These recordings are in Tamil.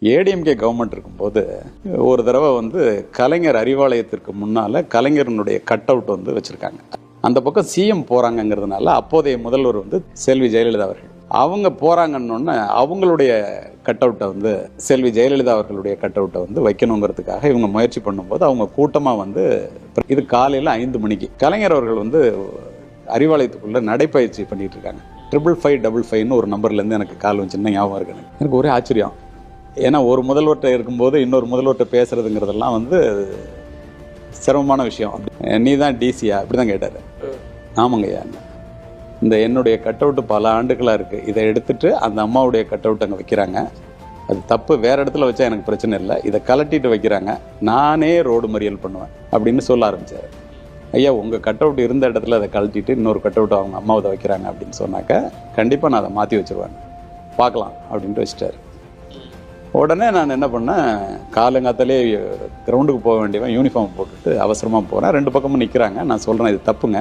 ஏடிஎம்கே கவர்மெண்ட் இருக்கும்போது ஒரு தடவை வந்து கலைஞர் அறிவாலயத்திற்கு முன்னால கலைஞரனுடைய கட் அவுட் வந்து வச்சிருக்காங்க. அந்த பக்கம் சிஎம் போறாங்கிறதுனால அப்போதைய முதல்வர் வந்து செல்வி ஜெயலலிதா அவர்கள் அவங்க போறாங்கன்னு அவங்களுடைய கட் அவுட்டை வந்து செல்வி ஜெயலலிதா அவர்களுடைய கட் அவுட்டை வந்து வைக்கணுங்கிறதுக்காக இவங்க முயற்சி பண்ணும்போது அவங்க கூட்டமா வந்து இது காலையில 5 மணிக்கு கலைஞர் அவர்கள் வந்து அறிவாலயத்துக்குள்ள நடைப்பயிற்சி பண்ணிட்டு இருக்காங்க. 55555 ஒரு நம்பர்ல இருந்து எனக்கு கால் வந்துச்சுன்னா ஞாபகம் இருக்கு. எனக்கு ஒரே ஆச்சரியம். ஏன்னா ஒரு முதல்வர்கிட்ட இருக்கும்போது இன்னொரு முதல்வர்கிட்ட பேசுறதுங்கிறதெல்லாம் வந்து சிரமமான விஷயம். நீ தான் டிசியா அப்படிதான் கேட்டாரு. ஆமாங்கய்யா, இந்த என்னுடைய கட் அவுட் பல ஆண்டுகளா இருக்கு, இதை எடுத்துட்டு அந்த அம்மாவுடைய கட் அவுட் அங்கே வைக்கிறாங்க, அது தப்பு, வேற இடத்துல வச்சா எனக்கு பிரச்சனை இல்லை, இதை கலட்டிட்டு வைக்கிறாங்க, நானே ரோடு மறியல் பண்ணுவேன் அப்படின்னு சொல்ல ஆரம்பிச்சாரு. ஐயா, உங்க கட் அவுட் இருந்த இடத்துல அதை கழட்டிட்டு இன்னொரு கட் அவுட் அவங்க அம்மாவை அதை வைக்கிறாங்க அப்படின்னு சொன்னாக்க கண்டிப்பா நான் அதை மாற்றி வச்சிருவேன், பார்க்கலாம் அப்படின்ட்டு வச்சுட்டாரு. உடனே நான் என்ன பண்ணேன், காலங்காத்தாலே கிரவுண்டுக்கு போக வேண்டியவன் யூனிஃபார்ம் போட்டுட்டு அவசரமாக போகிறேன். 2 பக்கமும் நிற்கிறாங்க. நான் சொல்கிறேன், இது தப்புங்க,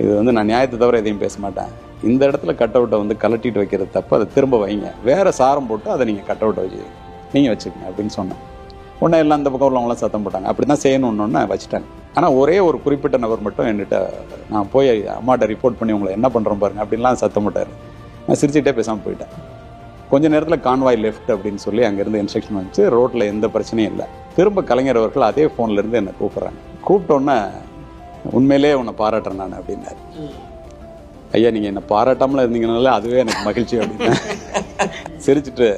இது வந்து நான் நியாயத்தை தவிர எதையும் பேச மாட்டேன், இந்த இடத்துல கட் அவுட்டை வந்து கலட்டிட்டு வைக்கிறது தப்பு, அதை திரும்ப வைங்க, வேறு சாரம் போட்டு அதை நீங்கள் கட் அவுட்டை வச்சு நீங்கள் வச்சுக்கோங்க அப்படின்னு சொன்னேன். உடனே எல்லாம் அந்த பக்கம் உள்ளவங்களாம் சத்தம் போட்டாங்க. அப்படி தான் செய்யணுன்னு வச்சுட்டாங்க. ஆனால் ஒரே ஒரு குறிப்பிட்ட நபர் மட்டும் என்கிட்ட, நான் போய் அம்மாட்ட ரிப்போர்ட் பண்ணி உங்களை என்ன பண்ணுறோம் பாருங்க அப்படின்லாம் சத்தம் போட்டார். நான் சிரிச்சுட்டே பேசாமல் போயிட்டேன். கொஞ்ச நேரத்தில் கான்வாய் லெஃப்ட் அப்படின்னு சொல்லி அங்கேருந்து இன்ஸ்ட்ரக்ஷன் வந்துச்சு. ரோட்டில் எந்த பிரச்சனையும் இல்லை. திரும்ப கலைஞர் அவர்கள் அதே ஃபோன்லேருந்து என்னை கூப்பிட்றாங்க. கூப்பிட்டோன்னே உண்மையிலே உன்னை பாராட்டுறேன் நான் அப்படின்னாரு. ஐயா, நீங்கள் என்னை பாராட்டாமல் இருந்தீங்கனால அதுவே எனக்கு மகிழ்ச்சி அப்படின்னு சிரிச்சுட்டு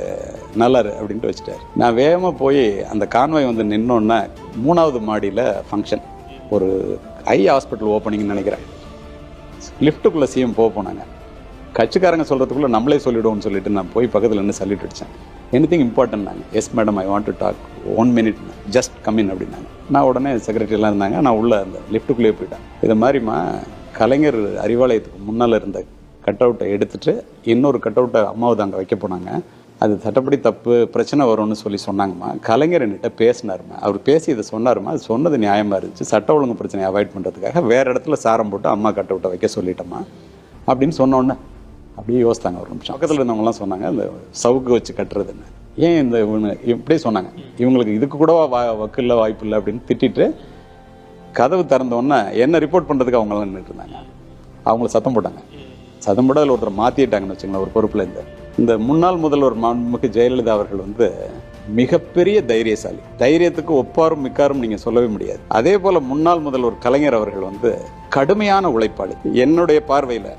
நல்லாரு அப்படின்ட்டு வச்சுட்டாரு. நான் வேகமாக போய் அந்த கான்வாய் வந்து நின்னோன்னே 3வது மாடியில் ஃபங்க்ஷன், ஒரு ஐ ஹாஸ்பிட்டல் ஓப்பனிங்னு நினைக்கிறேன். லிஃப்ட்டுக்குள்ளே சிஎம் போனாங்க. கட்சிக்காரங்க சொல்கிறதுக்குள்ளே நம்மளே சொல்லிவிடுவோம்னு சொல்லிட்டு நான் போய் பக்கத்தில் நின்று சல்யூட் அடித்தேன். எனிதிங் இம்பார்ட்டன்ட் நாங்கள். Yes madam, I want to talk 1 minute, just come in அப்படின்னாங்க. நான் உடனே செக்ரட்டரியெலாம் இருந்தாங்க, நான் உள்ளே அந்த லிஃப்ட்டுக்குள்ளேயே போயிட்டேன். இது மாதிரிமா கலைஞர் அறிவாலயத்துக்கு முன்னால் இருந்த கட் அவுட்டை எடுத்துகிட்டு இன்னொரு கட் அவுட்டை அம்மாவது அங்கே வைக்க போனாங்க, அது சட்டப்படி தப்பு, பிரச்சனை வரும்னு சொல்லி சொன்னாங்கம்மா. கலைஞர் என்கிட்ட பேசினாருமா, அவர் பேசி இதை சொன்னாருமா, அது சொன்னது நியாயமாக இருந்துச்சு, சட்ட ஒழுங்கு பிரச்சனையை அவாய்ட் பண்ணுறதுக்காக வேறு இடத்துல சாரம் போட்டு அம்மா கட் அவுட்டை வைக்க சொல்லிட்டோம்மா அப்படின்னு சொன்னோன்னே அப்படியே யோசித்தாங்க. ஒரு நிமிஷம். பக்கத்தில் இருந்தவங்கலாம் சொன்னாங்க, இந்த சவுக்கு வச்சு கட்டுறதுன்னு ஏன் இந்த இப்படியே சொன்னாங்க, இவங்களுக்கு இதுக்கு கூட வக்கு இல்லை, வாய்ப்பு இல்லை அப்படின்னு திட்டிட்டு கதவு திறந்தோன்னே என்ன ரிப்போர்ட் பண்ணுறதுக்கு அவங்களாம் நின்றுட்டு இருந்தாங்க. அவங்கள சத்தம் போட்டாங்க. சத்தம் போட்டு அதில் ஒருத்தர் மாற்றிட்டாங்கன்னு வச்சுங்களேன் ஒரு பொறுப்பில் இருந்து. இந்த முன்னாள் முதல்வர் மாண்புமிகு ஜெயலலிதா அவர்கள் வந்து மிகப்பெரிய தைரியசாலி. தைரியத்துக்கு ஒப்பாரும் மிக்காரும் நீங்கள் சொல்லவே முடியாது. அதே போல் முன்னாள் முதல்வர் கலைஞர் அவர்கள் வந்து கடுமையான உழைப்பாளி. என்னுடைய பார்வையில்